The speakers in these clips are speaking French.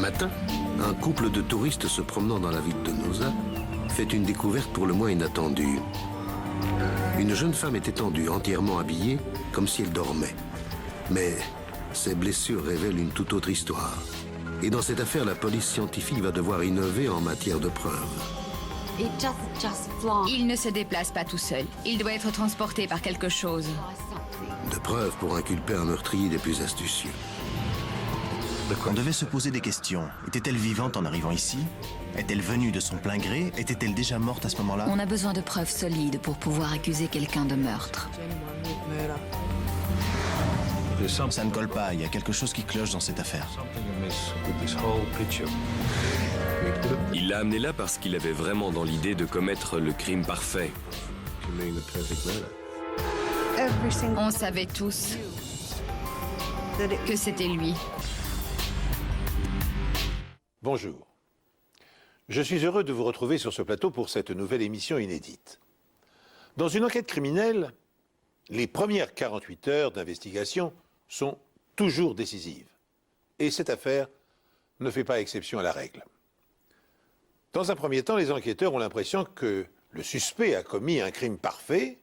matin, un couple de touristes se promenant dans la ville de Nosa fait une découverte pour le moins inattendue. Une jeune femme est étendue, entièrement habillée, comme si elle dormait. Mais ses blessures révèlent une toute autre histoire. Et dans cette affaire, la police scientifique va devoir innover en matière de preuves. Il ne se déplace pas tout seul. Il doit être transporté par quelque chose. De preuves pour inculper un meurtrier des plus astucieux. On devait se poser des questions. Était-elle vivante en arrivant ici? Est-elle venue de son plein gré? Était-elle déjà morte à ce moment-là? On a besoin de preuves solides pour pouvoir accuser quelqu'un de meurtre. Ça ne colle pas, il y a quelque chose qui cloche dans cette affaire. Il l'a amené là parce qu'il avait vraiment dans l'idée de commettre le crime parfait. On savait tous que c'était lui. Bonjour. Je suis heureux de vous retrouver sur ce plateau pour cette nouvelle émission inédite. Dans une enquête criminelle, les premières 48 heures d'investigation sont toujours décisives. Et cette affaire ne fait pas exception à la règle. Dans un premier temps, les enquêteurs ont l'impression que le suspect a commis un crime parfait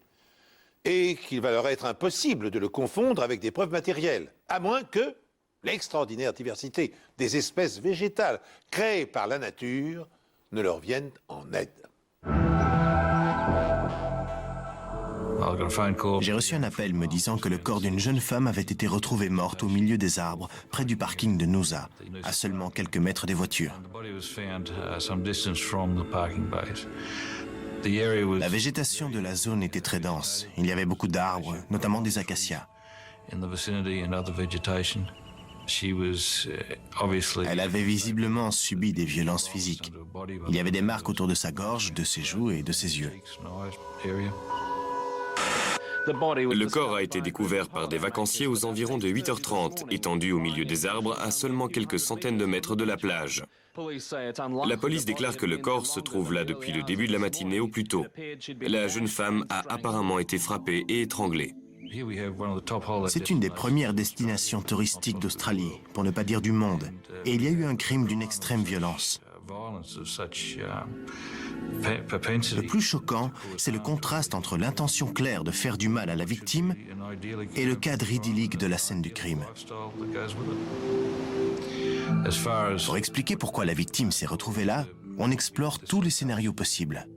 et qu'il va leur être impossible de le confondre avec des preuves matérielles, à moins que l'extraordinaire diversité des espèces végétales créées par la nature ne leur vienne en aide. J'ai reçu un appel me disant que le corps d'une jeune femme avait été retrouvé morte au milieu des arbres, près du parking de Noosa, à seulement quelques mètres des voitures. La végétation de la zone était très dense. Il y avait beaucoup d'arbres, notamment des acacias. Elle avait visiblement subi des violences physiques. Il y avait des marques autour de sa gorge, de ses joues et de ses yeux. Le corps a été découvert par des vacanciers aux environs de 8h30, étendu au milieu des arbres à seulement quelques centaines de mètres de la plage. La police déclare que le corps se trouve là depuis le début de la matinée au plus tôt. La jeune femme a apparemment été frappée et étranglée. C'est une des premières destinations touristiques d'Australie, pour ne pas dire du monde. Et il y a eu un crime d'une extrême violence. Le plus choquant, c'est le contraste entre l'intention claire de faire du mal à la victime et le cadre idyllique de la scène du crime. Pour expliquer pourquoi la victime s'est retrouvée là, on explore tous les scénarios possibles.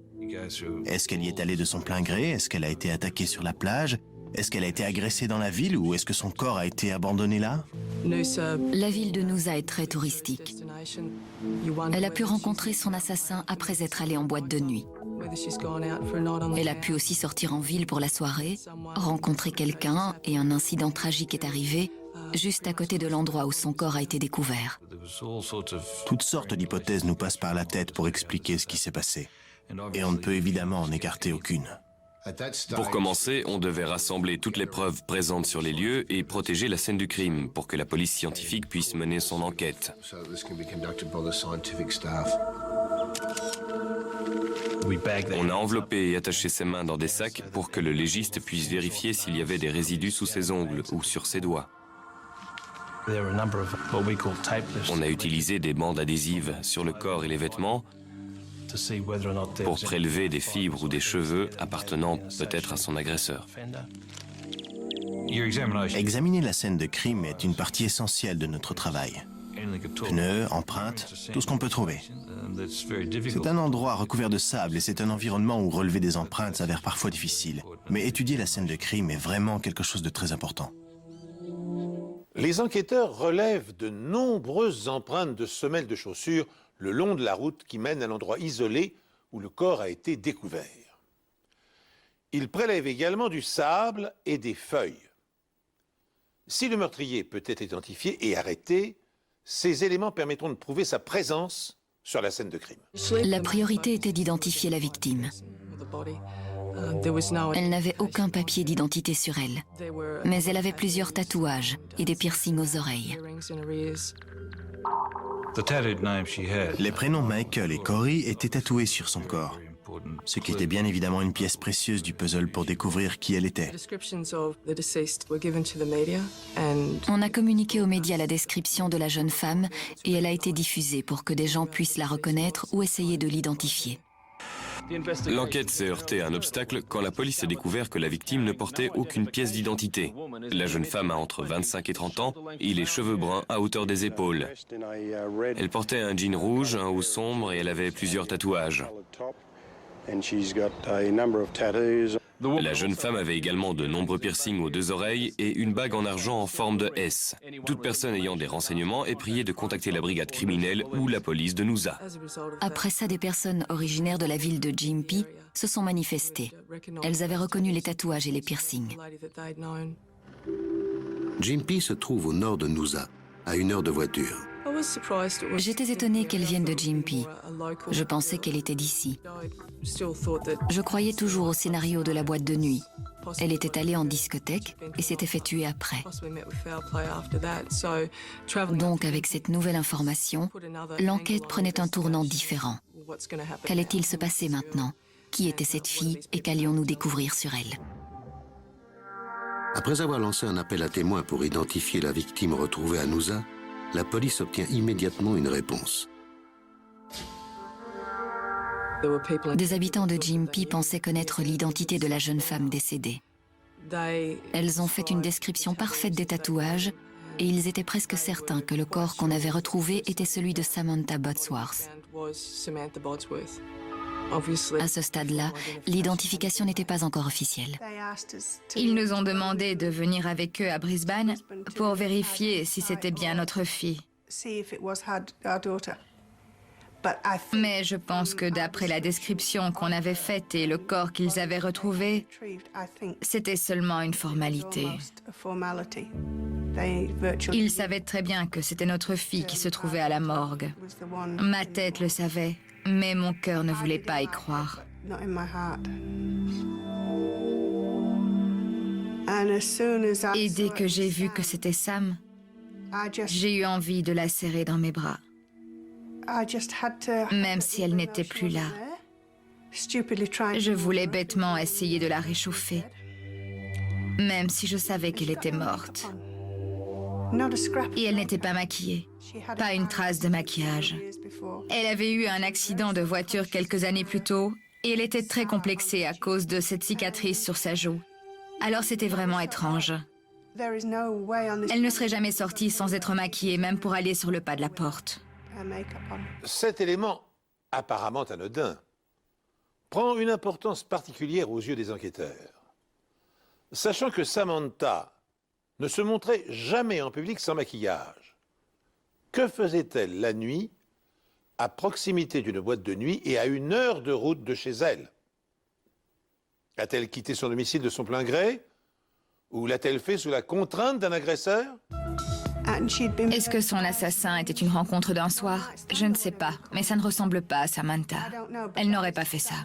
Est-ce qu'elle y est allée de son plein gré? Est-ce qu'elle a été attaquée sur la plage? Est-ce qu'elle a été agressée dans la ville ou est-ce que son corps a été abandonné là? La ville de Noosa est très touristique. Elle a pu rencontrer son assassin après être allée en boîte de nuit. Elle a pu aussi sortir en ville pour la soirée, rencontrer quelqu'un et un incident tragique est arrivé juste à côté de l'endroit où son corps a été découvert. Toutes sortes d'hypothèses nous passent par la tête pour expliquer ce qui s'est passé. Et on ne peut évidemment en écarter aucune. Pour commencer, on devait rassembler toutes les preuves présentes sur les lieux et protéger la scène du crime pour que la police scientifique puisse mener son enquête. On a enveloppé et attaché ses mains dans des sacs pour que le légiste puisse vérifier s'il y avait des résidus sous ses ongles ou sur ses doigts. On a utilisé des bandes adhésives sur le corps et les vêtements pour prélever des fibres ou des cheveux appartenant peut-être à son agresseur. Examiner la scène de crime est une partie essentielle de notre travail. Pneus, empreintes, tout ce qu'on peut trouver. C'est un endroit recouvert de sable et c'est un environnement où relever des empreintes s'avère parfois difficile. Mais étudier la scène de crime est vraiment quelque chose de très important. Les enquêteurs relèvent de nombreuses empreintes de semelles de chaussures le long de la route qui mène à l'endroit isolé où le corps a été découvert. Ils prélèvent également du sable et des feuilles. Si le meurtrier peut être identifié et arrêté, ces éléments permettront de prouver sa présence sur la scène de crime. La priorité était d'identifier la victime. Elle n'avait aucun papier d'identité sur elle, mais elle avait plusieurs tatouages et des piercings aux oreilles. Les prénoms Michael et Corey étaient tatoués sur son corps. ce qui était bien évidemment une pièce précieuse du puzzle pour découvrir qui elle était. On a communiqué aux médias la description de la jeune femme et elle a été diffusée pour que des gens puissent la reconnaître ou essayer de l'identifier. L'enquête s'est heurtée à un obstacle quand la police a découvert que la victime ne portait aucune pièce d'identité. La jeune femme a entre 25 et 30 ans et les cheveux bruns à hauteur des épaules. Elle portait un jean rouge, un haut sombre et elle avait plusieurs tatouages. La jeune femme avait également de nombreux piercings aux 2 oreilles et une bague en argent en forme de S. Toute personne ayant des renseignements est priée de contacter la brigade criminelle ou la police de Noosa. Après ça, des personnes originaires de la ville de Gympie se sont manifestées. Elles avaient reconnu les tatouages et les piercings. Gympie se trouve au nord de Noosa, à 1 heure de voiture. J'étais étonnée qu'elle vienne de Gympie. Je pensais qu'elle était d'ici. Je croyais toujours au scénario de la boîte de nuit. Elle était allée en discothèque et s'était fait tuer après. Donc, avec cette nouvelle information, l'enquête prenait un tournant différent. Qu'allait-il se passer maintenant? Qui était cette fille et qu'allions-nous découvrir sur elle? Après avoir lancé un appel à témoins pour identifier la victime retrouvée à Noosa, la police obtient immédiatement une réponse. Des habitants de Gympie pensaient connaître l'identité de la jeune femme décédée. Elles ont fait une description parfaite des tatouages et ils étaient presque certains que le corps qu'on avait retrouvé était celui de Samantha Bodsworth. À ce stade-là, l'identification n'était pas encore officielle. Ils nous ont demandé de venir avec eux à Brisbane pour vérifier si c'était bien notre fille. Mais je pense que d'après la description qu'on avait faite et le corps qu'ils avaient retrouvé, c'était seulement une formalité. Ils savaient très bien que c'était notre fille qui se trouvait à la morgue. Ma tête le savait, mais mon cœur ne voulait pas y croire. Et dès que j'ai vu que c'était Sam, j'ai eu envie de la serrer dans mes bras. Même si elle n'était plus là. Je voulais bêtement essayer de la réchauffer, même si je savais qu'elle était morte. Et elle n'était pas maquillée, pas une trace de maquillage. Elle avait eu un accident de voiture quelques années plus tôt et elle était très complexée à cause de cette cicatrice sur sa joue. Alors c'était vraiment étrange. Elle ne serait jamais sortie sans être maquillée, même pour aller sur le pas de la porte. Cet élément, apparemment anodin, prend une importance particulière aux yeux des enquêteurs. Sachant que Samantha ne se montrait jamais en public sans maquillage, que faisait-elle la nuit, à proximité d'une boîte de nuit et à 1 heure de route de chez elle? A-t-elle quitté son domicile de son plein gré? Ou l'a-t-elle fait sous la contrainte d'un agresseur? Est-ce que son assassin était une rencontre d'un soir? Je ne sais pas, mais ça ne ressemble pas à Samantha. Elle n'aurait pas fait ça.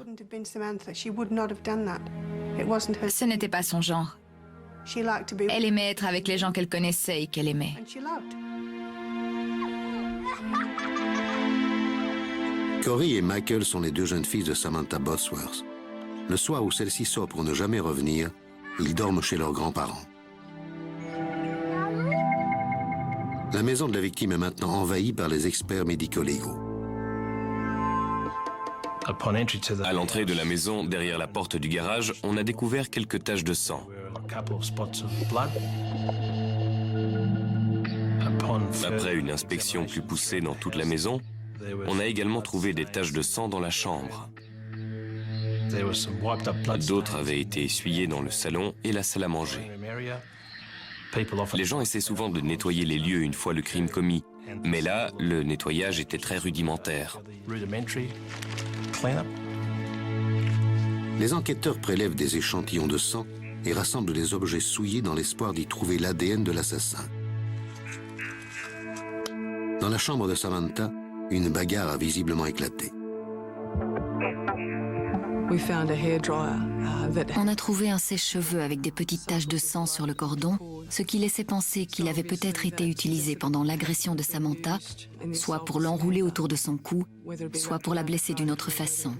Ce n'était pas son genre. Elle aimait être avec les gens qu'elle connaissait et qu'elle aimait. Corey et Michael sont les 2 jeunes filles de Samantha Bodsworth. Le soir où celle-ci sort pour ne jamais revenir, ils dorment chez leurs grands-parents. La maison de la victime est maintenant envahie par les experts médico-légaux. À l'entrée de la maison, derrière la porte du garage, on a découvert quelques taches de sang. Après une inspection plus poussée dans toute la maison, on a également trouvé des taches de sang dans la chambre. D'autres avaient été essuyées dans le salon et la salle à manger. Les gens essaient souvent de nettoyer les lieux une fois le crime commis, mais là, le nettoyage était très rudimentaire. Les enquêteurs prélèvent des échantillons de sang et rassemblent les objets souillés dans l'espoir d'y trouver l'ADN de l'assassin. Dans la chambre de Samantha, une bagarre a visiblement éclaté. On a trouvé un sèche-cheveux avec des petites taches de sang sur le cordon, ce qui laissait penser qu'il avait peut-être été utilisé pendant l'agression de Samantha, soit pour l'enrouler autour de son cou, soit pour la blesser d'une autre façon.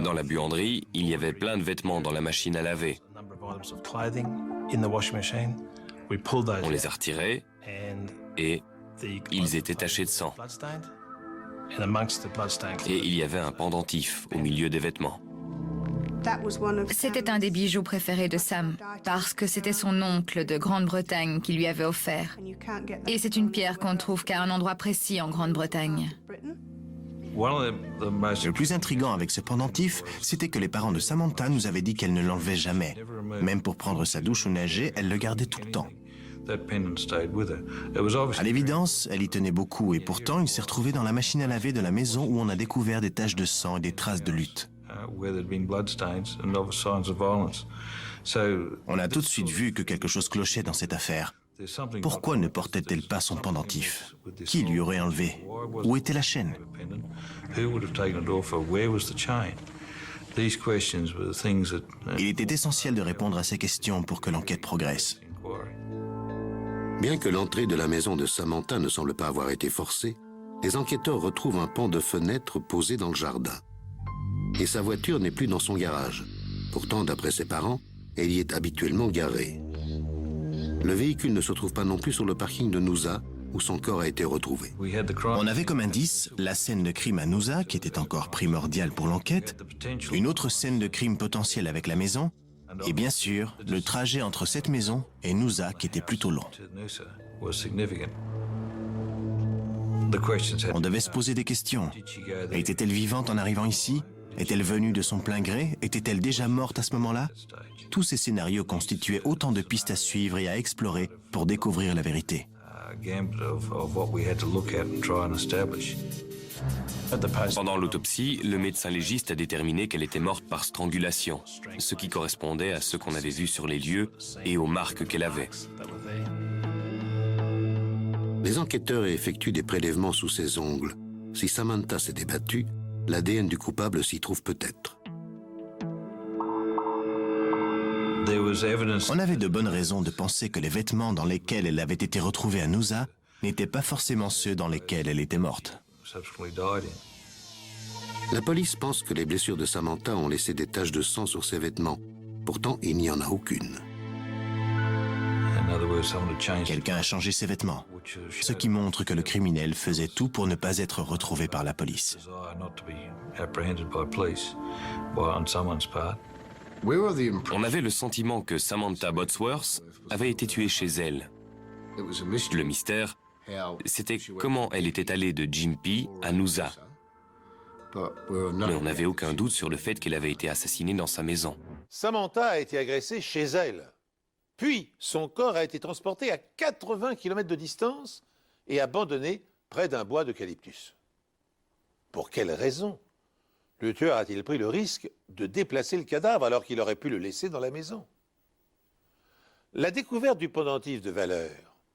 Dans la buanderie, il y avait plein de vêtements dans la machine à laver. On les a retirés et ils étaient tachés de sang. Et il y avait un pendentif au milieu des vêtements. C'était un des bijoux préférés de Sam, parce que c'était son oncle de Grande-Bretagne qui lui avait offert. Et c'est une pierre qu'on ne trouve qu'à un endroit précis en Grande-Bretagne. Le plus intriguant avec ce pendentif, c'était que les parents de Samantha nous avaient dit qu'elle ne l'enlevait jamais. Même pour prendre sa douche ou nager, elle le gardait tout le temps. À l'évidence, elle y tenait beaucoup et pourtant il s'est retrouvé dans la machine à laver de la maison où on a découvert des taches de sang et des traces de lutte. On a tout de suite vu que quelque chose clochait dans cette affaire. Pourquoi ne portait-elle pas son pendentif? Qui lui aurait enlevé? Où était la chaîne? Il était essentiel de répondre à ces questions pour que l'enquête progresse. Bien que l'entrée de la maison de Samantha ne semble pas avoir été forcée, les enquêteurs retrouvent un pan de fenêtre posé dans le jardin. Et sa voiture n'est plus dans son garage. Pourtant, d'après ses parents, elle y est habituellement garée. Le véhicule ne se trouve pas non plus sur le parking de Noosa, où son corps a été retrouvé. On avait comme indice la scène de crime à Noosa, qui était encore primordiale pour l'enquête, une autre scène de crime potentielle avec la maison, et bien sûr, le trajet entre cette maison et Noosa, qui était plutôt long. On devait se poser des questions. Était-elle vivante en arrivant ici? Est-elle venue de son plein gré? Était-elle déjà morte à ce moment-là? Tous ces scénarios constituaient autant de pistes à suivre et à explorer pour découvrir la vérité. Pendant l'autopsie, le médecin légiste a déterminé qu'elle était morte par strangulation, ce qui correspondait à ce qu'on avait vu sur les lieux et aux marques qu'elle avait. Les enquêteurs effectuent des prélèvements sous ses ongles. Si Samantha s'était battue, l'ADN du coupable s'y trouve peut-être. On avait de bonnes raisons de penser que les vêtements dans lesquels elle avait été retrouvée à Noosa n'étaient pas forcément ceux dans lesquels elle était morte. La police pense que les blessures de Samantha ont laissé des taches de sang sur ses vêtements. Pourtant, il n'y en a aucune. Quelqu'un a changé ses vêtements, ce qui montre que le criminel faisait tout pour ne pas être retrouvé par la police. On avait le sentiment que Samantha Botsworth avait été tuée chez elle. Le mystère, c'était comment elle était allée de Gympie à Noosa. Mais on n'avait aucun doute sur le fait qu'elle avait été assassinée dans sa maison. Samantha a été agressée chez elle. Puis, son corps a été transporté à 80 km de distance et abandonné près d'un bois d'eucalyptus. Pour quelle raison le tueur a-t-il pris le risque de déplacer le cadavre alors qu'il aurait pu le laisser dans la maison? La découverte du pendentif de valeur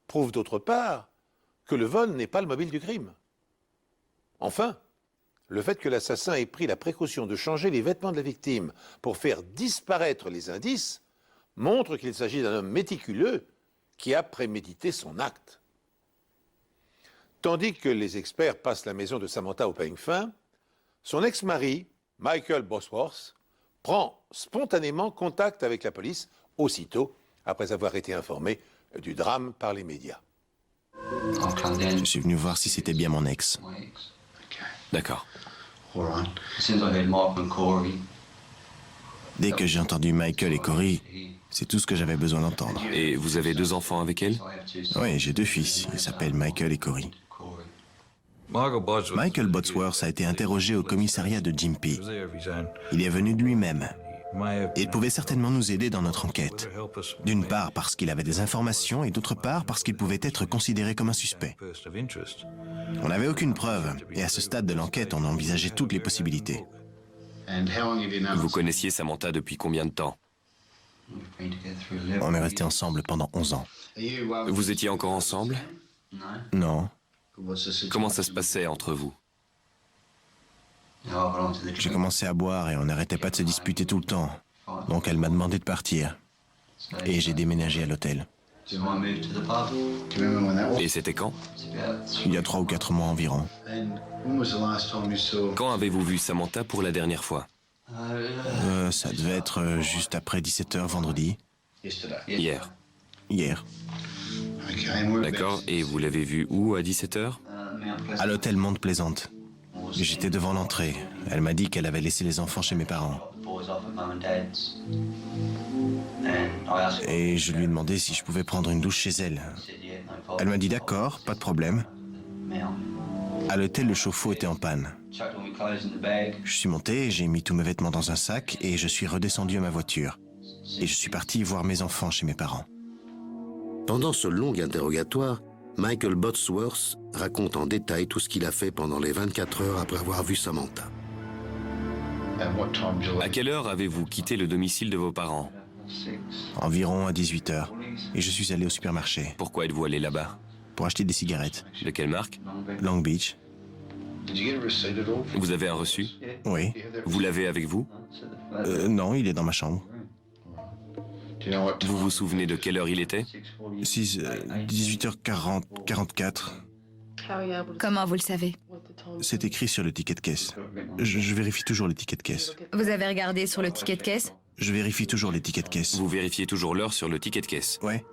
prouve d'autre part que le vol n'est pas le mobile du crime. Enfin, le fait que l'assassin ait pris la précaution de changer les vêtements de la victime pour faire disparaître les indices montre qu'il s'agit d'un homme méticuleux qui a prémédité son acte. Tandis que les experts passent la maison de Samantha au peigne fin, son ex-mari, Michael Botsworth, prend spontanément contact avec la police aussitôt après avoir été informé du drame par les médias. Je suis venu voir si c'était bien mon ex. D'accord. Dès que j'ai entendu Michael et Corey, c'est tout ce que j'avais besoin d'entendre. Et vous avez 2 enfants avec elle? Oui, j'ai 2 fils. Ils s'appellent Michael et Corey. Michael Botsworth a été interrogé au commissariat de Gympie. Il est venu de lui-même. Et il pouvait certainement nous aider dans notre enquête. D'une part parce qu'il avait des informations et d'autre part parce qu'il pouvait être considéré comme un suspect. On n'avait aucune preuve et à ce stade de l'enquête, on envisageait toutes les possibilités. Vous connaissiez Samantha depuis combien de temps? On est restés ensemble pendant 11 ans. Vous étiez encore ensemble? Non. Comment ça se passait entre vous? J'ai commencé à boire et on n'arrêtait pas de se disputer tout le temps. Donc elle m'a demandé de partir. Et j'ai déménagé à l'hôtel. Et c'était quand? Il y a 3 ou 4 mois environ. Quand avez-vous vu Samantha pour la dernière fois? Ça devait être juste après 17h vendredi. Hier. Hier. D'accord, et vous l'avez vue où à 17h? À l'hôtel Mount Pleasant. J'étais devant l'entrée. Elle m'a dit qu'elle avait laissé les enfants chez mes parents. Et je lui ai demandé si je pouvais prendre une douche chez elle. Elle m'a dit d'accord, pas de problème. À l'hôtel, le chauffe-eau était en panne. Je suis monté, j'ai mis tous mes vêtements dans un sac et je suis redescendu à ma voiture. Et je suis parti voir mes enfants chez mes parents. Pendant ce long interrogatoire, Michael Botsworth raconte en détail tout ce qu'il a fait pendant les 24 heures après avoir vu Samantha. À quelle heure avez-vous quitté le domicile de vos parents? Environ à 18h. Et je suis allé au supermarché Pourquoi êtes-vous allé là-bas? pour acheter des cigarettes. De quelle marque? Long Beach. Vous avez un reçu? Oui. Vous l'avez avec vous? Non, il est dans ma chambre. Vous vous souvenez de quelle heure il était? 18h40, 44. Comment vous le savez? C'est écrit sur le ticket de caisse. Je vérifie toujours les tickets de caisse. Vous avez regardé sur le ticket de caisse? Je vérifie toujours les tickets de caisse. Vous vérifiez toujours l'heure sur le ticket de caisse? Ouais.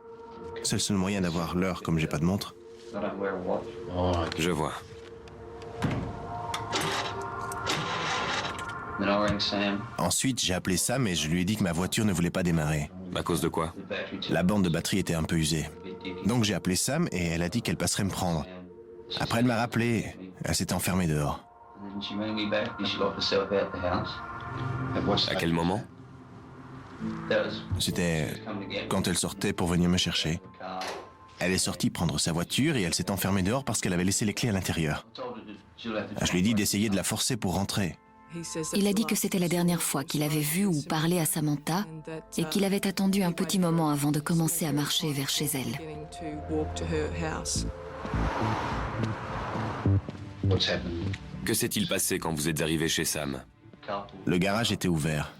C'est le seul moyen d'avoir l'heure comme j'ai pas de montre. Je vois. Ensuite, j'ai appelé Sam et je lui ai dit que ma voiture ne voulait pas démarrer. À cause de quoi? La bande de batterie était un peu usée. Donc j'ai appelé Sam et elle a dit qu'elle passerait me prendre. Après, elle m'a rappelé. Elle s'était enfermée dehors. À quel moment? C'était quand elle sortait pour venir me chercher. Elle est sortie prendre sa voiture et elle s'est enfermée dehors parce qu'elle avait laissé les clés à l'intérieur. Je lui ai dit d'essayer de la forcer pour rentrer. Il a dit que c'était la dernière fois qu'il avait vu ou parlé à Samantha et qu'il avait attendu un petit moment avant de commencer à marcher vers chez elle. Que s'est-il passé quand vous êtes arrivé chez Sam? Le garage était ouvert.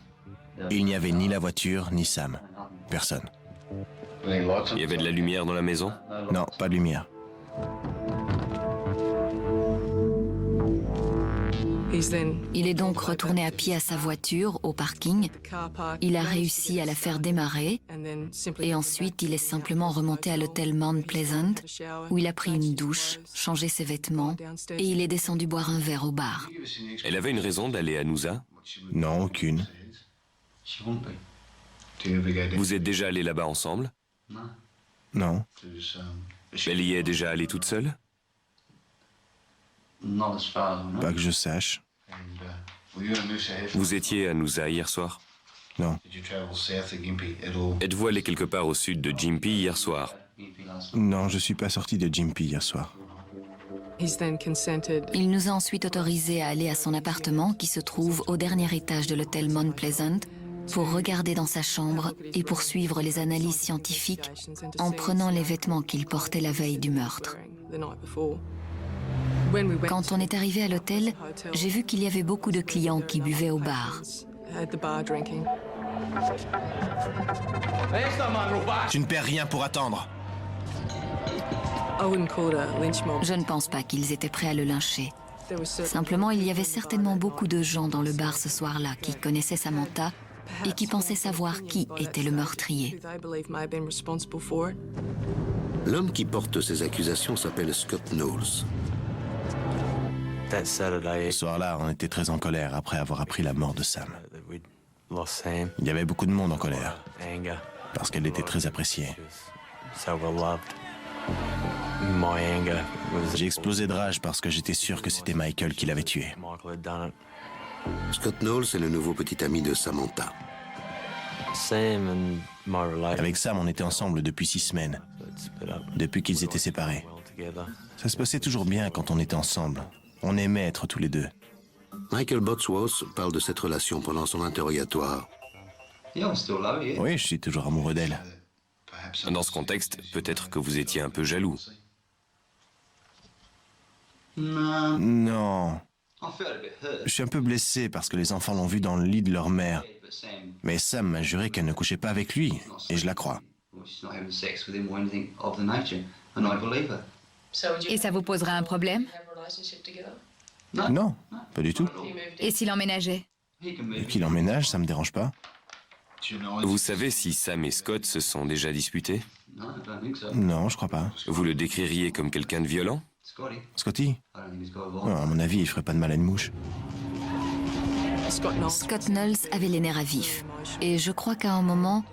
Il n'y avait ni la voiture, ni Sam. Personne. Il y avait de la lumière dans la maison? Non, pas de lumière. Il est donc retourné à pied à sa voiture, au parking. Il a réussi à la faire démarrer et ensuite il est simplement remonté à l'hôtel Mount Pleasant où il a pris une douche, changé ses vêtements et il est descendu boire un verre au bar. Elle avait une raison d'aller à Noosa? Non, aucune. Vous êtes déjà allés là-bas ensemble? Non. Elle y est déjà allée toute seule? Pas que je sache. Vous étiez à Noosa hier soir? Non. Êtes-vous allé quelque part au sud de Gympie hier soir? Non, je suis pas sorti de Gympie hier soir. Il nous a ensuite autorisés à aller à son appartement qui se trouve au dernier étage de l'hôtel Mount Pleasant pour regarder dans sa chambre et poursuivre les analyses scientifiques en prenant les vêtements qu'il portait la veille du meurtre. Quand on est arrivé à l'hôtel, j'ai vu qu'il y avait beaucoup de clients qui buvaient au bar. Tu ne perds rien pour attendre. Je ne pense pas qu'ils étaient prêts à le lyncher. Simplement, il y avait certainement beaucoup de gens dans le bar ce soir-là qui connaissaient Samantha et qui pensaient savoir qui était le meurtrier. L'homme qui porte ces accusations s'appelle Scott Knowles. Ce soir-là, on était très en colère après avoir appris la mort de Sam. Il y avait beaucoup de monde en colère, parce qu'elle était très appréciée. J'ai explosé de rage parce que j'étais sûr que c'était Michael qui l'avait tué. Scott Knowles est le nouveau petit ami de Samantha. Avec Sam, on était ensemble depuis 6 semaines, depuis qu'ils étaient séparés. Ça se passait toujours bien quand on était ensemble. On aimait être tous les deux. Michael Botsworth parle de cette relation pendant son interrogatoire. Oui, je suis toujours amoureux d'elle. Dans ce contexte, peut-être que vous étiez un peu jaloux. Non. Je suis un peu blessé parce que les enfants l'ont vu dans le lit de leur mère. Mais Sam m'a juré qu'elle ne couchait pas avec lui, et je la crois. Et ça vous posera un problème? Non, pas du tout. Et s'il emménageait? Et qu'il emménage, ça me dérange pas. Vous savez si Sam et Scott se sont déjà disputés? Non, je crois pas. Vous le décririez comme quelqu'un de violent? Scotty? Non, à mon avis, il ferait pas de mal à une mouche. Scott Knowles avait les nerfs à vif. Et je crois qu'à un moment,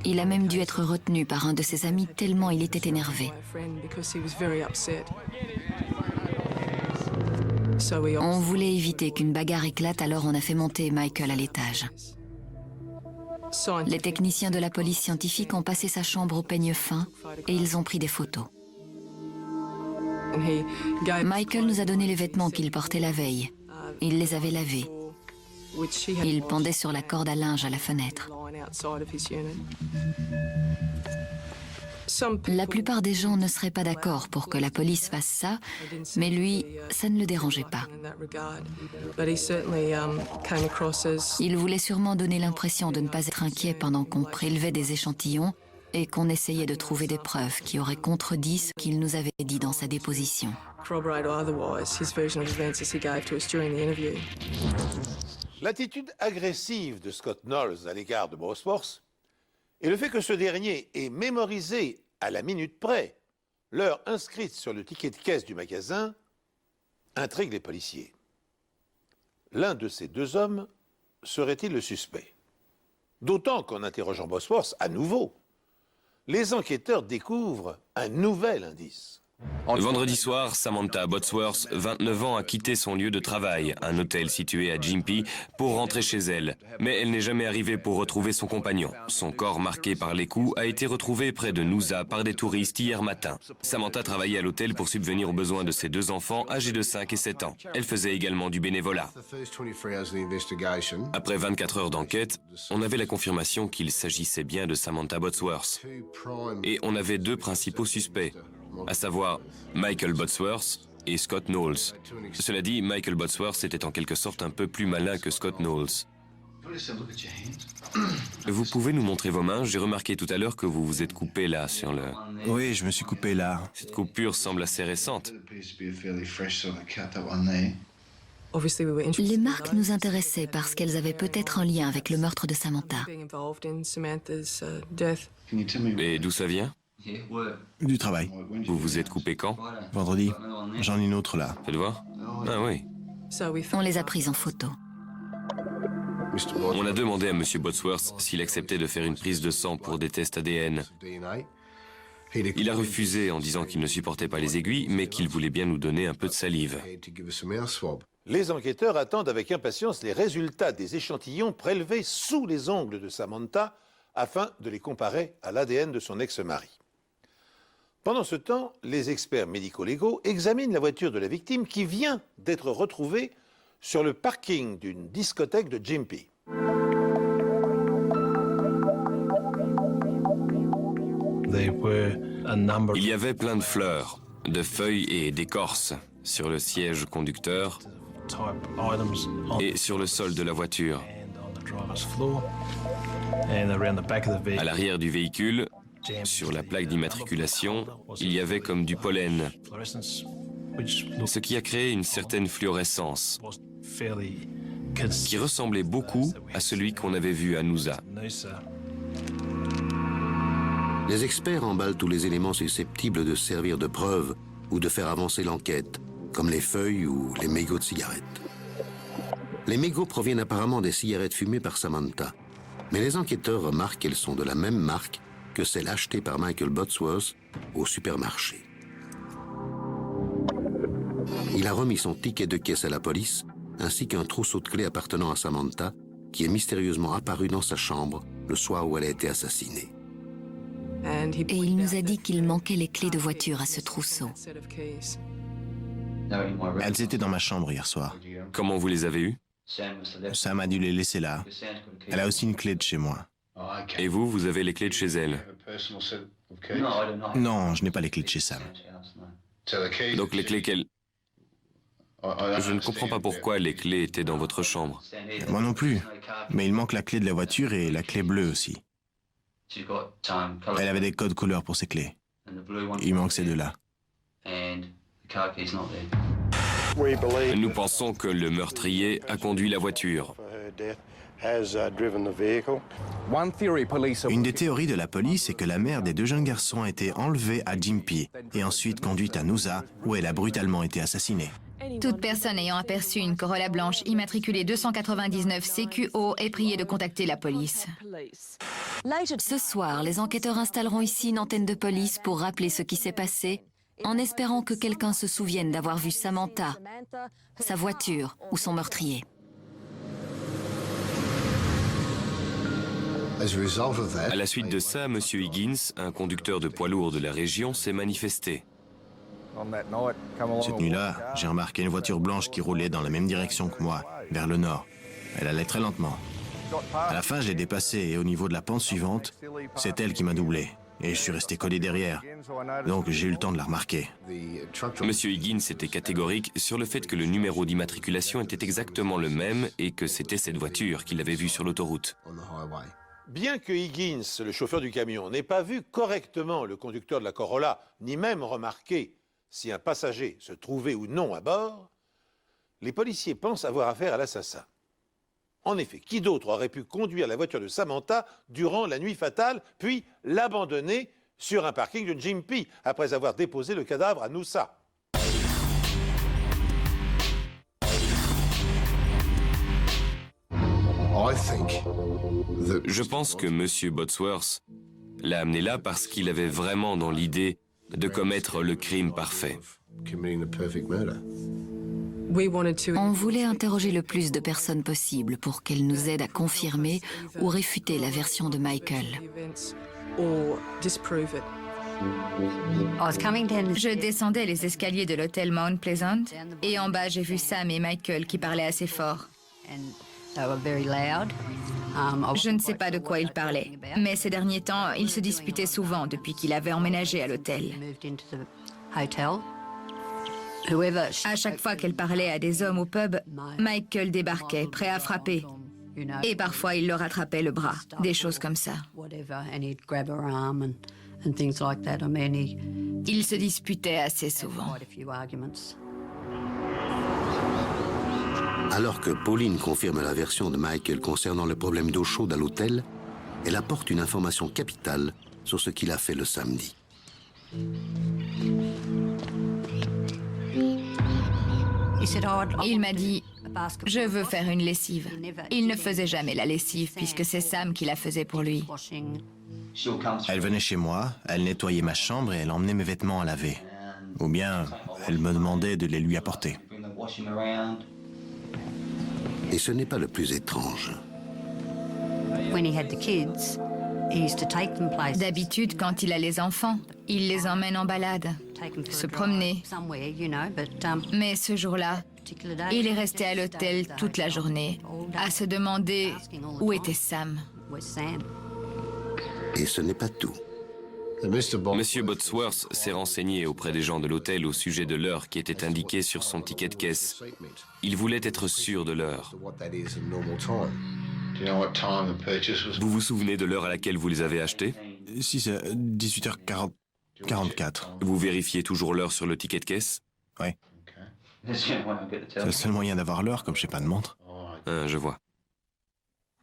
il a même dû être retenu par un de ses amis tellement il était énervé. On voulait éviter qu'une bagarre éclate, alors on a fait monter Michael à l'étage. Les techniciens de la police scientifique ont passé sa chambre au peigne fin et ils ont pris des photos. Michael nous a donné les vêtements qu'il portait la veille. Il les avait lavés. Il pendait sur la corde à linge à la fenêtre. La plupart des gens ne seraient pas d'accord pour que la police fasse ça, mais lui, ça ne le dérangeait pas. Il voulait sûrement donner l'impression de ne pas être inquiet pendant qu'on prélevait des échantillons et qu'on essayait de trouver des preuves qui auraient contredit ce qu'il nous avait dit dans sa déposition. L'attitude agressive de Scott Knowles à l'égard de Bosworth et le fait que ce dernier ait mémorisé à la minute près l'heure inscrite sur le ticket de caisse du magasin intrigue les policiers. L'un de ces deux hommes serait-il le suspect? D'autant qu'en interrogeant Bosworth à nouveau, les enquêteurs découvrent un nouvel indice. Vendredi soir, Samantha Bosworth, 29 ans, a quitté son lieu de travail, un hôtel situé à Gympie, pour rentrer chez elle. Mais elle n'est jamais arrivée pour retrouver son compagnon. Son corps marqué par les coups a été retrouvé près de Noosa par des touristes hier matin. Samantha travaillait à l'hôtel pour subvenir aux besoins de ses deux enfants âgés de 5 et 7 ans. Elle faisait également du bénévolat. Après 24 heures d'enquête, on avait la confirmation qu'il s'agissait bien de Samantha Bosworth. Et on avait deux principaux suspects, à savoir Michael Bosworth et Scott Knowles. Cela dit, Michael Bosworth était en quelque sorte un peu plus malin que Scott Knowles. Vous pouvez nous montrer vos mains? J'ai remarqué tout à l'heure que vous vous êtes coupé là, sur le... Oui, je me suis coupé là. Cette coupure semble assez récente. Les marques nous intéressaient parce qu'elles avaient peut-être un lien avec le meurtre de Samantha. Et d'où ça vient? Du travail. Vous vous êtes coupé quand? Vendredi. J'en ai une autre là. Faites voir. Ah oui. On les a prises en photo. On a demandé à M. Bosworth s'il acceptait de faire une prise de sang pour des tests ADN. Il a refusé en disant qu'il ne supportait pas les aiguilles, mais qu'il voulait bien nous donner un peu de salive. Les enquêteurs attendent avec impatience les résultats des échantillons prélevés sous les ongles de Samantha afin de les comparer à l'ADN de son ex-mari. Pendant ce temps, les experts médico-légaux examinent la voiture de la victime qui vient d'être retrouvée sur le parking d'une discothèque de Gympie. Il y avait plein de fleurs, de feuilles et d'écorces sur le siège conducteur et sur le sol de la voiture. À l'arrière du véhicule, sur la plaque d'immatriculation, il y avait comme du pollen, ce qui a créé une certaine fluorescence qui ressemblait beaucoup à celui qu'on avait vu à Noosa. Les experts emballent tous les éléments susceptibles de servir de preuve ou de faire avancer l'enquête, comme les feuilles ou les mégots de cigarettes. Les mégots proviennent apparemment des cigarettes fumées par Samantha, mais les enquêteurs remarquent qu'elles sont de la même marque que celles achetées par Michael Bosworth au supermarché. Il a remis son ticket de caisse à la police, ainsi qu'un trousseau de clés appartenant à Samantha, qui est mystérieusement apparu dans sa chambre le soir où elle a été assassinée. Et il nous a dit qu'il manquait les clés de voiture à ce trousseau. Elles étaient dans ma chambre hier soir. Comment vous les avez eues? Sam a dû les laisser là. Elle a aussi une clé de chez moi. Et vous, vous avez les clés de chez elle? Non, je n'ai pas les clés de chez Sam. Donc les clés qu'elle... Je ne comprends pas pourquoi les clés étaient dans votre chambre. Moi non plus. Mais il manque la clé de la voiture et la clé bleue aussi. Elle avait des codes couleurs pour ses clés. Il manque ces deux-là. Nous pensons que le meurtrier a conduit la voiture. Une des théories de la police est que la mère des deux jeunes garçons a été enlevée à Gympie et ensuite conduite à Noosa, où elle a brutalement été assassinée. Toute personne ayant aperçu une Corolla blanche immatriculée 299 CQO est priée de contacter la police. Ce soir, les enquêteurs installeront ici une antenne de police pour rappeler ce qui s'est passé, en espérant que quelqu'un se souvienne d'avoir vu Samantha, sa voiture ou son meurtrier. À la suite de ça, M. Higgins, un conducteur de poids lourd de la région, s'est manifesté. Cette nuit-là, j'ai remarqué une voiture blanche qui roulait dans la même direction que moi, vers le nord. Elle allait très lentement. À la fin, je l'ai dépassée et au niveau de la pente suivante, c'est elle qui m'a doublé. Et je suis resté collé derrière. Donc j'ai eu le temps de la remarquer. M. Higgins était catégorique sur le fait que le numéro d'immatriculation était exactement le même et que c'était cette voiture qu'il avait vue sur l'autoroute. Bien que Higgins, le chauffeur du camion, n'ait pas vu correctement le conducteur de la Corolla, ni même remarqué si un passager se trouvait ou non à bord, les policiers pensent avoir affaire à l'assassin. En effet, qui d'autre aurait pu conduire la voiture de Samantha durant la nuit fatale, puis l'abandonner sur un parking de Gympie, après avoir déposé le cadavre à Noosa? Je pense que M. Bodsworth l'a amené là parce qu'il avait vraiment dans l'idée de commettre le crime parfait. On voulait interroger le plus de personnes possible pour qu'elles nous aident à confirmer ou réfuter la version de Michael. Je descendais les escaliers de l'hôtel Mount Pleasant et en bas j'ai vu Sam et Michael qui parlaient assez fort. Je ne sais pas de quoi ils parlaient, mais ces derniers temps, ils se disputaient souvent depuis qu'il avait emménagé à l'hôtel. À chaque fois qu'elle parlait à des hommes au pub, Michael débarquait, prêt à frapper. Et parfois, il leur attrapait le bras, des choses comme ça. Ils se disputaient assez souvent. Alors que Pauline confirme la version de Michael concernant le problème d'eau chaude à l'hôtel, elle apporte une information capitale sur ce qu'il a fait le samedi. Il m'a dit « Je veux faire une lessive ». Il ne faisait jamais la lessive puisque c'est Sam qui la faisait pour lui. Elle venait chez moi, elle nettoyait ma chambre et elle emmenait mes vêtements à laver. Ou bien, elle me demandait de les lui apporter. Et ce n'est pas le plus étrange. D'habitude, quand il a les enfants, il les emmène en balade, se promener. Mais ce jour-là, il est resté à l'hôtel toute la journée, à se demander où était Sam. Et ce n'est pas tout. M. Bodsworth s'est renseigné auprès des gens de l'hôtel au sujet de l'heure qui était indiquée sur son ticket de caisse. Il voulait être sûr de l'heure. Vous vous souvenez de l'heure à laquelle vous les avez achetés? Si, c'est 18h44. Vous vérifiez toujours l'heure sur le ticket de caisse? Oui. C'est le seul moyen d'avoir l'heure, comme je n'ai pas de montre. Je vois.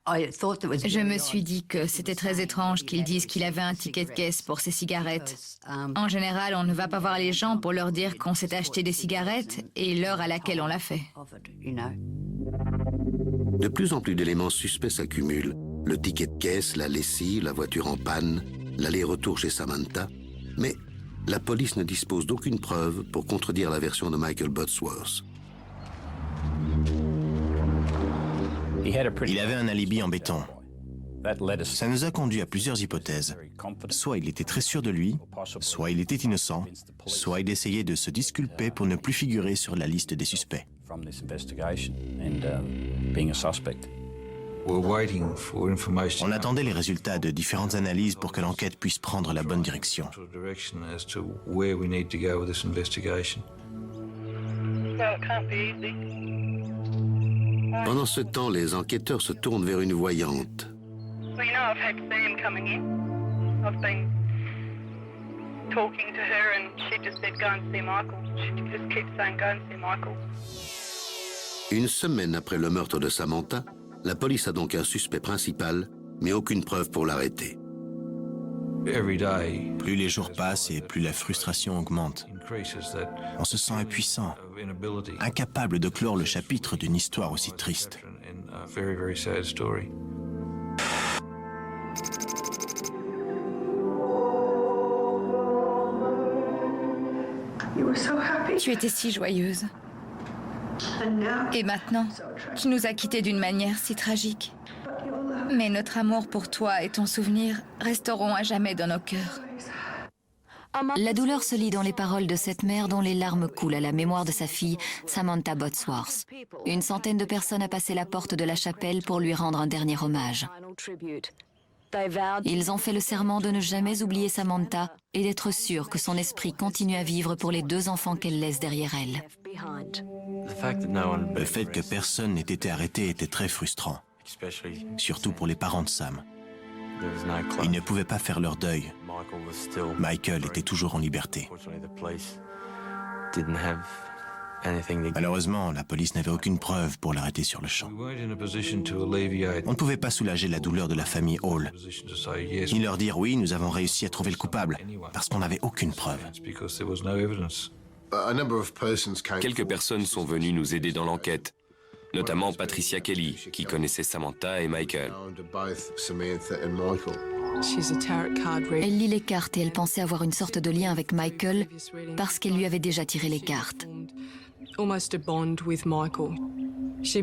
Je me suis dit que c'était très étrange qu'ils disent qu'il avait un ticket de caisse pour ses cigarettes. En général, on ne va pas voir les gens pour leur dire qu'on s'est acheté des cigarettes et l'heure à laquelle on l'a fait. De plus en plus d'éléments suspects s'accumulent. Le ticket de caisse, la lessive, la voiture en panne, l'aller-retour chez Samantha. Mais la police ne dispose d'aucune preuve pour contredire la version de Michael Bodsworth. Il avait un alibi en béton. Ça nous a conduit à plusieurs hypothèses. Soit il était très sûr de lui, soit il était innocent, soit il essayait de se disculper pour ne plus figurer sur la liste des suspects. On attendait les résultats de différentes analyses pour que l'enquête puisse prendre la bonne direction. Pendant ce temps, les enquêteurs se tournent vers une voyante. Une semaine après le meurtre de Samantha, la police a donc un suspect principal, mais aucune preuve pour l'arrêter. Plus les jours passent et plus la frustration augmente. On se sent impuissant, incapable de clore le chapitre d'une histoire aussi triste. Tu étais si joyeuse. Et maintenant, tu nous as quittés d'une manière si tragique. Mais notre amour pour toi et ton souvenir resteront à jamais dans nos cœurs. La douleur se lit dans les paroles de cette mère dont les larmes coulent à la mémoire de sa fille, Samantha Botsworth. Une centaine de personnes a passé la porte de la chapelle pour lui rendre un dernier hommage. Ils ont fait le serment de ne jamais oublier Samantha et d'être sûrs que son esprit continue à vivre pour les 2 enfants qu'elle laisse derrière elle. Le fait que personne n'ait été arrêté était très frustrant, surtout pour les parents de Sam. Ils ne pouvaient pas faire leur deuil. Michael était toujours en liberté. Malheureusement, la police n'avait aucune preuve pour l'arrêter sur le champ. On ne pouvait pas soulager la douleur de la famille Hall, ni leur dire « oui, nous avons réussi à trouver le coupable », parce qu'on n'avait aucune preuve. Quelques personnes sont venues nous aider dans l'enquête, notamment Patricia Kelly, qui connaissait Samantha et Michael. Elle lit les cartes et elle pensait avoir une sorte de lien avec Michael parce qu'elle lui avait déjà tiré les cartes.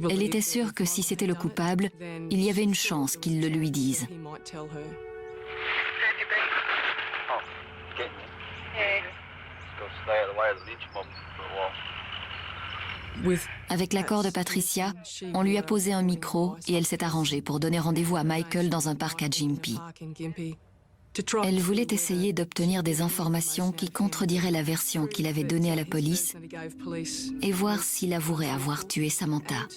Elle était sûre que si c'était le coupable, il y avait une chance qu'il le lui dise. Avec l'accord de Patricia, on lui a posé un micro et elle s'est arrangée pour donner rendez-vous à Michael dans un parc à Gympie. Elle voulait essayer d'obtenir des informations qui contrediraient la version qu'il avait donnée à la police et voir s'il avouerait avoir tué Samantha.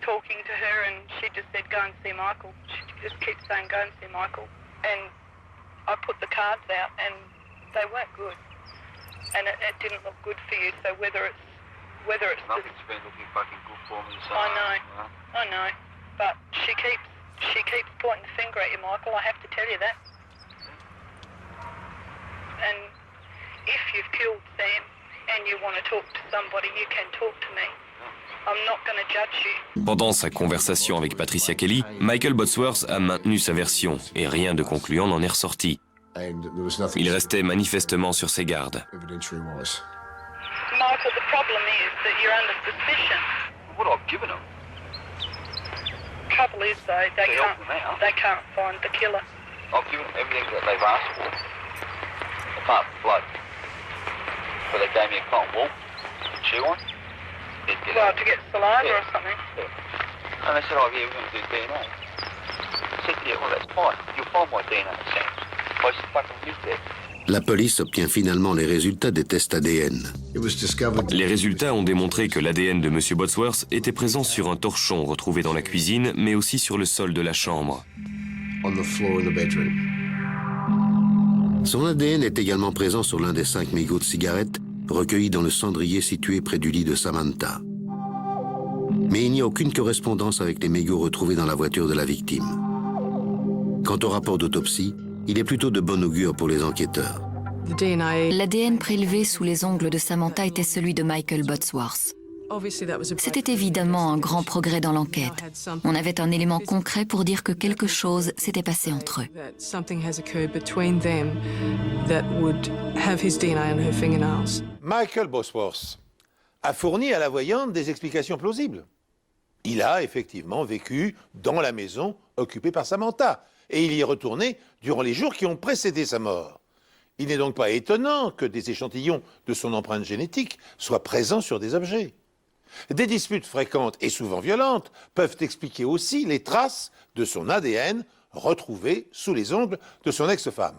Talking to her, and she just said, go and see Michael. She just keeps saying, go and see Michael. And I put the cards out, and they weren't good. And it didn't look good for you. So whether it's nothing's been looking fucking good for me. So, I know. But she keeps pointing the finger at you, Michael. I have to tell you that. And if you've killed Sam and you want to talk to somebody, you can talk to me. Pendant sa conversation avec Patricia Kelly, Michael Botsworth a maintenu sa version et rien de concluant n'en est ressorti. Il restait manifestement sur ses gardes. Michael, the problem is that you're under suspicion. what I've given them. Trouble is though, they can't find the killer. I've given them everything that they've asked for, apart from blood. But they gave me a cotton wool to chew on. Well, to get saliva or something. Yeah. And they said, oh yeah, we're going to do DNA. I said, yeah, well that's fine. You'll find my DNA, Sam. I just fucking lived there. La police obtient finalement les résultats des tests ADN. Les résultats ont démontré que l'ADN de M. Botsworth était présent sur un torchon retrouvé dans la cuisine, mais aussi sur le sol de la chambre. Son ADN est également présent sur l'un des 5 mégots de cigarettes recueillis dans le cendrier situé près du lit de Samantha. Mais il n'y a aucune correspondance avec les mégots retrouvés dans la voiture de la victime. Quant au rapport d'autopsie, il est plutôt de bon augure pour les enquêteurs. L'ADN prélevé sous les ongles de Samantha était celui de Michael Botsworth. C'était évidemment un grand progrès dans l'enquête. On avait un élément concret pour dire que quelque chose s'était passé entre eux. Michael Botsworth a fourni à la voyante des explications plausibles. Il a effectivement vécu dans la maison occupée par Samantha et il y est retourné durant les jours qui ont précédé sa mort. Il n'est donc pas étonnant que des échantillons de son empreinte génétique soient présents sur des objets. Des disputes fréquentes et souvent violentes peuvent expliquer aussi les traces de son ADN retrouvée sous les ongles de son ex-femme.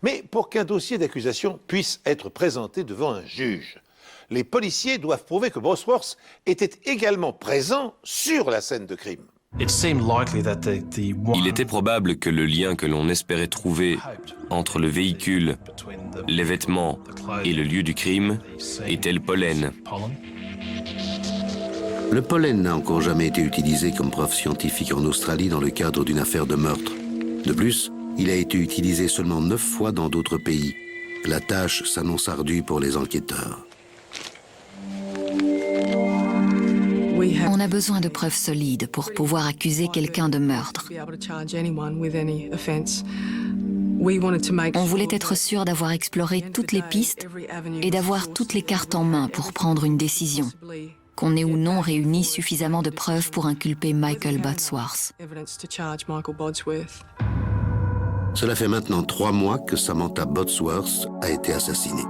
Mais pour qu'un dossier d'accusation puisse être présenté devant un juge, les policiers doivent prouver que Bosworth était également présent sur la scène de crime. Il était probable que le lien que l'on espérait trouver entre le véhicule, les vêtements et le lieu du crime était le pollen. Le pollen n'a encore jamais été utilisé comme preuve scientifique en Australie dans le cadre d'une affaire de meurtre. De plus, il a été utilisé seulement 9 fois dans d'autres pays. La tâche s'annonce ardue pour les enquêteurs. On a besoin de preuves solides pour pouvoir accuser quelqu'un de meurtre. On voulait être sûr d'avoir exploré toutes les pistes et d'avoir toutes les cartes en main pour prendre une décision, qu'on ait ou non réuni suffisamment de preuves pour inculper Michael Bosworth. Cela fait maintenant 3 mois que Samantha Bosworth a été assassinée.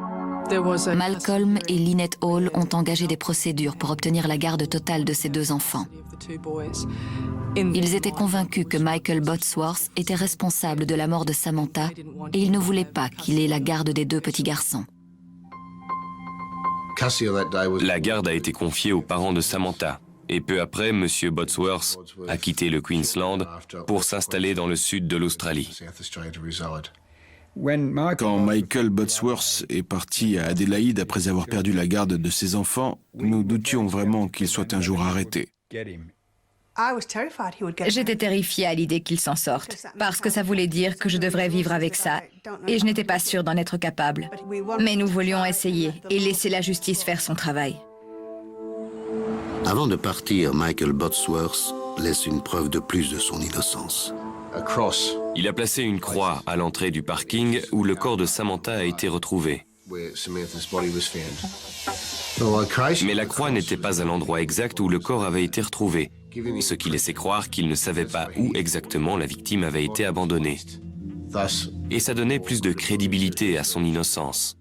Malcolm et Lynette Hall ont engagé des procédures pour obtenir la garde totale de ces 2 enfants. Ils étaient convaincus que Michael Bosworth était responsable de la mort de Samantha et ils ne voulaient pas qu'il ait la garde des 2 petits garçons. La garde a été confiée aux parents de Samantha. Et peu après, M. Bosworth a quitté le Queensland pour s'installer dans le sud de l'Australie. Quand Michael Bosworth est parti à Adélaïde après avoir perdu la garde de ses enfants, nous doutions vraiment qu'il soit un jour arrêté. J'étais terrifiée à l'idée qu'il s'en sorte, parce que ça voulait dire que je devrais vivre avec ça, et je n'étais pas sûre d'en être capable. Mais nous voulions essayer et laisser la justice faire son travail. Avant de partir, Michael Bosworth laisse une preuve de plus de son innocence. Il a placé une croix à l'entrée du parking où le corps de Samantha a été retrouvé. Mais la croix n'était pas à l'endroit exact où le corps avait été retrouvé, ce qui laissait croire qu'il ne savait pas où exactement la victime avait été abandonnée. Et ça donnait plus de crédibilité à son innocence.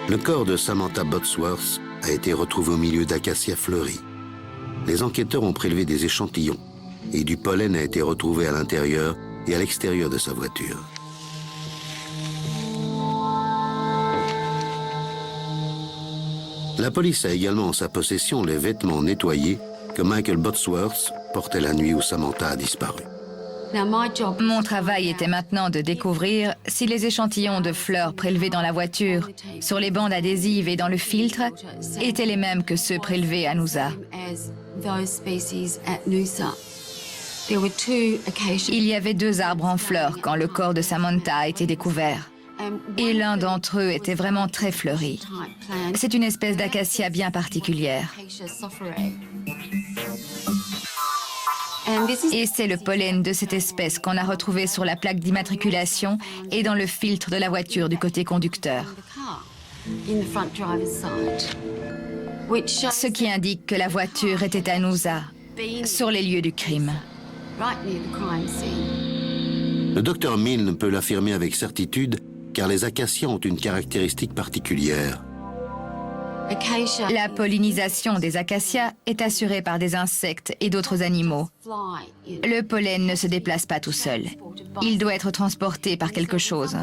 Le corps de Samantha Bosworth a été retrouvé au milieu d'acacias fleuris. Les enquêteurs ont prélevé des échantillons et du pollen a été retrouvé à l'intérieur et à l'extérieur de sa voiture. La police a également en sa possession les vêtements nettoyés que Michael Bosworth portait la nuit où Samantha a disparu. Mon travail était maintenant de découvrir si les échantillons de fleurs prélevés dans la voiture, sur les bandes adhésives et dans le filtre, étaient les mêmes que ceux prélevés à Noosa. Il y avait 2 arbres en fleurs quand le corps de Samantha a été découvert. Et l'un d'entre eux était vraiment très fleuri. C'est une espèce d'acacia bien particulière. Et c'est le pollen de cette espèce qu'on a retrouvé sur la plaque d'immatriculation et dans le filtre de la voiture du côté conducteur. Ce qui indique que la voiture était à Noosa, sur les lieux du crime. Le docteur Milne peut l'affirmer avec certitude car les acacias ont une caractéristique particulière. La pollinisation des acacias est assurée par des insectes et d'autres animaux. Le pollen ne se déplace pas tout seul. Il doit être transporté par quelque chose.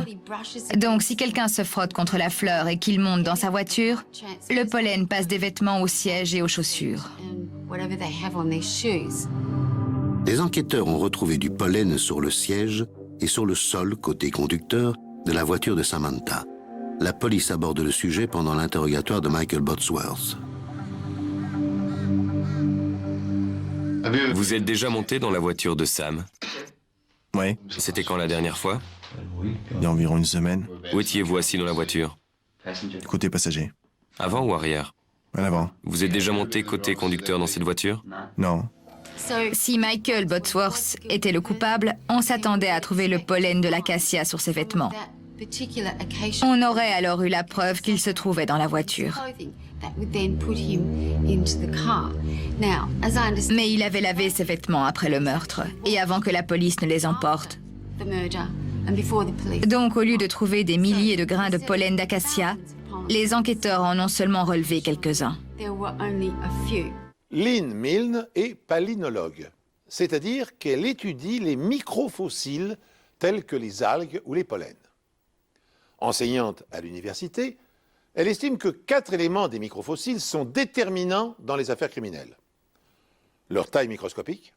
Donc, si quelqu'un se frotte contre la fleur et qu'il monte dans sa voiture, le pollen passe des vêtements au siège et aux chaussures. Les enquêteurs ont retrouvé du pollen sur le siège et sur le sol côté conducteur de la voiture de Samantha. La police aborde le sujet pendant l'interrogatoire de Michael Bosworth. Vous êtes déjà monté dans la voiture de Sam? Oui, C'était quand la dernière fois? il y a environ une semaine, Où étiez-vous assis dans la voiture? côté passager. Avant ou arrière? À l'avant. Vous êtes déjà monté côté conducteur dans cette voiture? Non. Si Michael Bosworth était le coupable, on s'attendait à trouver le pollen de l'acacia sur ses vêtements. On aurait alors eu la preuve qu'il se trouvait dans la voiture. Mais il avait lavé ses vêtements après le meurtre et avant que la police ne les emporte. Donc, au lieu de trouver des milliers de grains de pollen d'acacia, les enquêteurs en ont seulement relevé quelques-uns. Lynn Milne est palynologue, c'est-à-dire qu'elle étudie les microfossiles tels que les algues ou les pollens. Enseignante à l'université, elle estime que 4 éléments des microfossiles sont déterminants dans les affaires criminelles. Leur taille microscopique,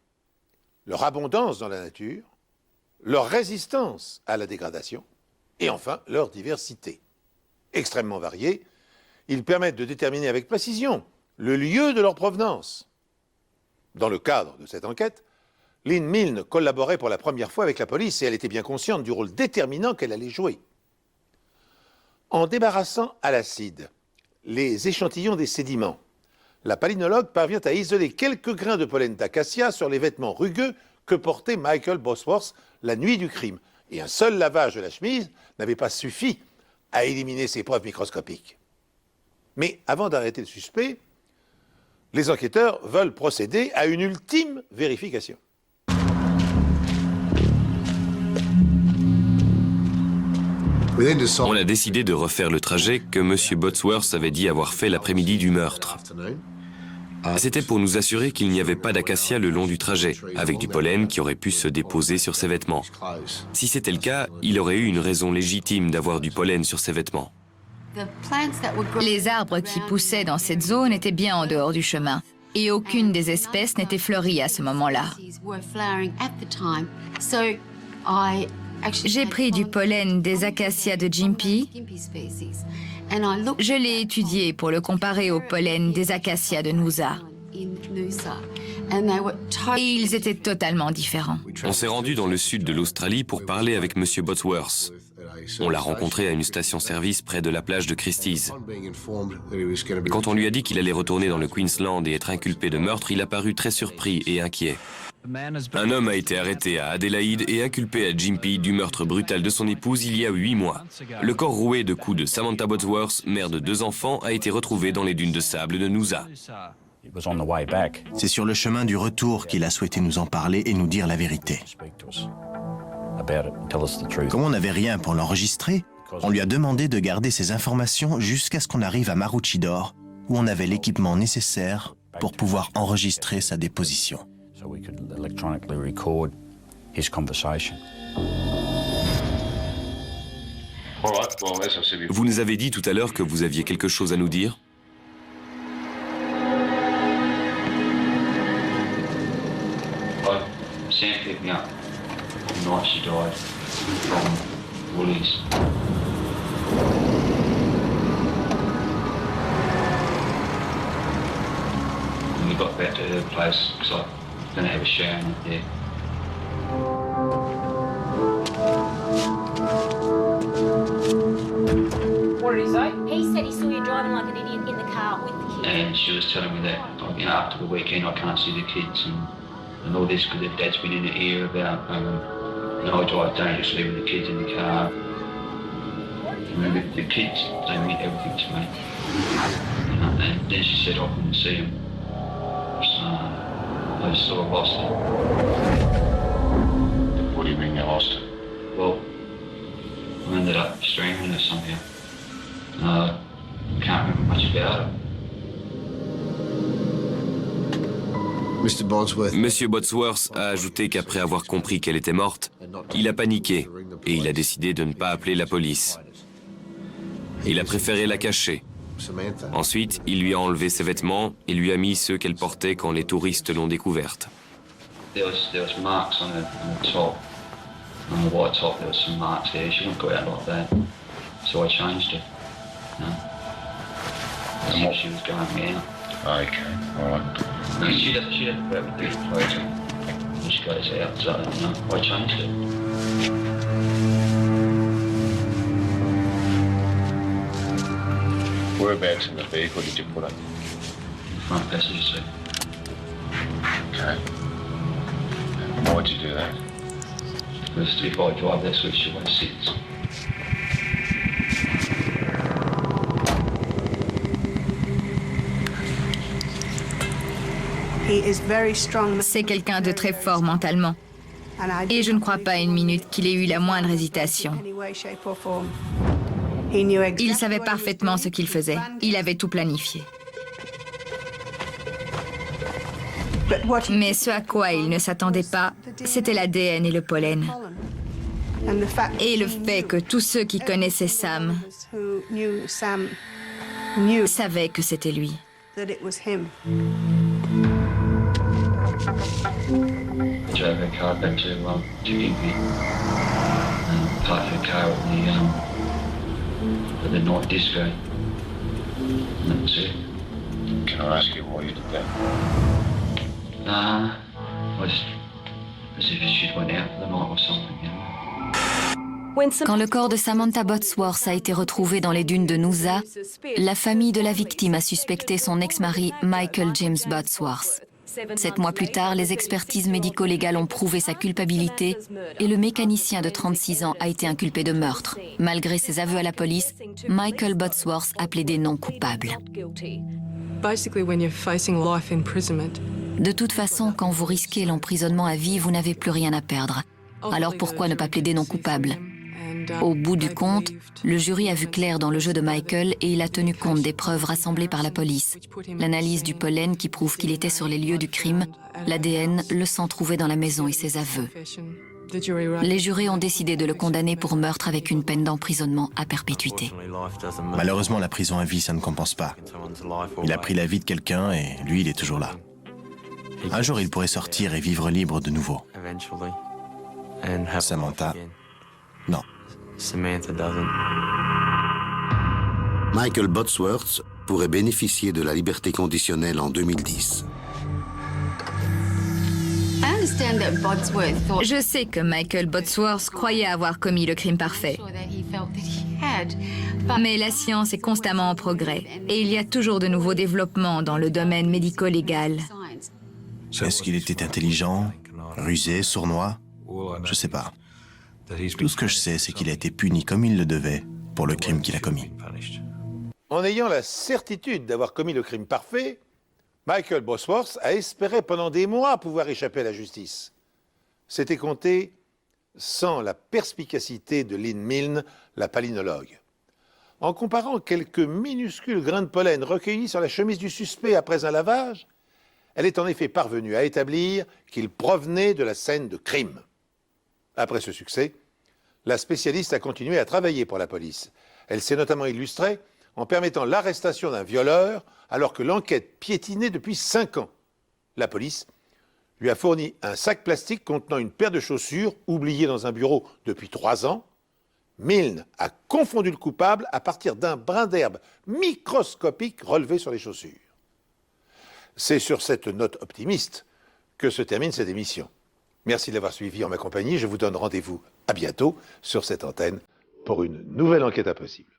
leur abondance dans la nature, leur résistance à la dégradation et enfin leur diversité. Extrêmement variés, ils permettent de déterminer avec précision le lieu de leur provenance. Dans le cadre de cette enquête, Lynn Milne collaborait pour la première fois avec la police et elle était bien consciente du rôle déterminant qu'elle allait jouer. En débarrassant à l'acide les échantillons des sédiments, la palynologue parvient à isoler quelques grains de pollen d'acacia sur les vêtements rugueux que portait Michael Bosworth la nuit du crime. Et un seul lavage de la chemise n'avait pas suffi à éliminer ces preuves microscopiques. Mais avant d'arrêter le suspect, les enquêteurs veulent procéder à une ultime vérification. On a décidé de refaire le trajet que M. Bosworth avait dit avoir fait l'après-midi du meurtre. C'était pour nous assurer qu'il n'y avait pas d'acacia le long du trajet, avec du pollen qui aurait pu se déposer sur ses vêtements. Si c'était le cas, il aurait eu une raison légitime d'avoir du pollen sur ses vêtements. Les arbres qui poussaient dans cette zone étaient bien en dehors du chemin, et aucune des espèces n'était fleurie à ce moment-là. J'ai pris du pollen des acacias de Gympie. Je l'ai étudié pour le comparer au pollen des acacias de Noosa. Et ils étaient totalement différents. On s'est rendu dans le sud de l'Australie pour parler avec M. Bosworth. On l'a rencontré à une station-service près de la plage de Christie's. Et quand on lui a dit qu'il allait retourner dans le Queensland et être inculpé de meurtre, il a paru très surpris et inquiet. Un homme a été arrêté à Adélaïde et inculpé à Gympie du meurtre brutal de son épouse il y a 8 mois. Le corps roué de coups de Samantha Bosworth, mère de 2 enfants, a été retrouvé dans les dunes de sable de Noosa. C'est sur le chemin du retour qu'il a souhaité nous en parler et nous dire la vérité. Comme on n'avait rien pour l'enregistrer, on lui a demandé de garder ces informations jusqu'à ce qu'on arrive à Maroochydore, où on avait l'équipement nécessaire pour pouvoir enregistrer sa déposition. Vous nous avez dit tout à l'heure que vous aviez quelque chose à nous dire. When we got back to her place, because I was going to have a shower in there. What did he say? He said he saw you driving like an idiot in the car with the kids. And she was telling me that, after the weekend I can't see the kids and all this because their dad's been in the ear about, I drive dangerously with the kids in the car. And the kids, they mean everything to me. And then she said I couldn't see them. So I just sort of lost it. What do you mean you lost it? Well, I ended up strangling her somehow. I can't remember much about it. Monsieur Bosworth a ajouté qu'après avoir compris qu'elle était morte, il a paniqué et il a décidé de ne pas appeler la police. Il a préféré la cacher. Ensuite, il lui a enlevé ses vêtements et lui a mis ceux qu'elle portait quand les touristes l'ont découverte. There was marks on the top. On the white top, there was some marks there. She wouldn't go out like that. So I changed her. I thought she was going me out. Okay, all right. No, she doesn't go out with these clothes when she goes out, so I changed it. Whereabouts in the vehicle did you put it? Front passenger seat. Okay. And why'd you do that? Because if I drive, that's where she always sits. C'est quelqu'un de très fort mentalement. Et je ne crois pas une minute qu'il ait eu la moindre hésitation. Il savait parfaitement ce qu'il faisait. Il avait tout planifié. Mais ce à quoi il ne s'attendait pas, c'était l'ADN et le pollen. Et le fait que tous ceux qui connaissaient Sam savaient que c'était lui. Drove her car back to Igby. Parked her car at the night disco. And that was it. Can I ask you what you did then? I just, as if she'd went out for the night or something, you know. Quand le corps de Samantha Botsworth a été retrouvé dans les dunes de Noosa, la famille de la victime a suspecté son ex-mari Michael James Botsworth. 7 mois plus tard, les expertises médico-légales ont prouvé sa culpabilité et le mécanicien de 36 ans a été inculpé de meurtre. Malgré ses aveux à la police, Michael Botsworth a plaidé non coupable. De toute façon, quand vous risquez l'emprisonnement à vie, vous n'avez plus rien à perdre. Alors pourquoi ne pas plaider non coupable ? Au bout du compte, le jury a vu clair dans le jeu de Michael et il a tenu compte des preuves rassemblées par la police. L'analyse du pollen qui prouve qu'il était sur les lieux du crime, l'ADN, le sang trouvé dans la maison et ses aveux. Les jurés ont décidé de le condamner pour meurtre avec une peine d'emprisonnement à perpétuité. Malheureusement, la prison à vie, ça ne compense pas. Il a pris la vie de quelqu'un et lui, il est toujours là. Un jour, il pourrait sortir et vivre libre de nouveau. Samantha, non. Michael Botsworth pourrait bénéficier de la liberté conditionnelle en 2010. Je sais que Michael Botsworth croyait avoir commis le crime parfait. Mais la science est constamment en progrès et il y a toujours de nouveaux développements dans le domaine médico-légal. Est-ce qu'il était intelligent, rusé, sournois? Je sais pas. Tout ce que je sais, c'est qu'il a été puni comme il le devait pour le crime qu'il a commis. En ayant la certitude d'avoir commis le crime parfait, Michael Botsworth a espéré pendant des mois pouvoir échapper à la justice. C'était compté sans la perspicacité de Lynn Milne, la palynologue. En comparant quelques minuscules grains de pollen recueillis sur la chemise du suspect après un lavage, elle est en effet parvenue à établir qu'il provenait de la scène de crime. Après ce succès, la spécialiste a continué à travailler pour la police. Elle s'est notamment illustrée en permettant l'arrestation d'un violeur alors que l'enquête piétinait depuis 5 ans. La police lui a fourni un sac plastique contenant une paire de chaussures oubliée dans un bureau depuis 3 ans. Milne a confondu le coupable à partir d'un brin d'herbe microscopique relevé sur les chaussures. C'est sur cette note optimiste que se termine cette émission. Merci de l'avoir suivi en ma compagnie. Je vous donne rendez-vous à bientôt sur cette antenne pour une nouvelle enquête impossible.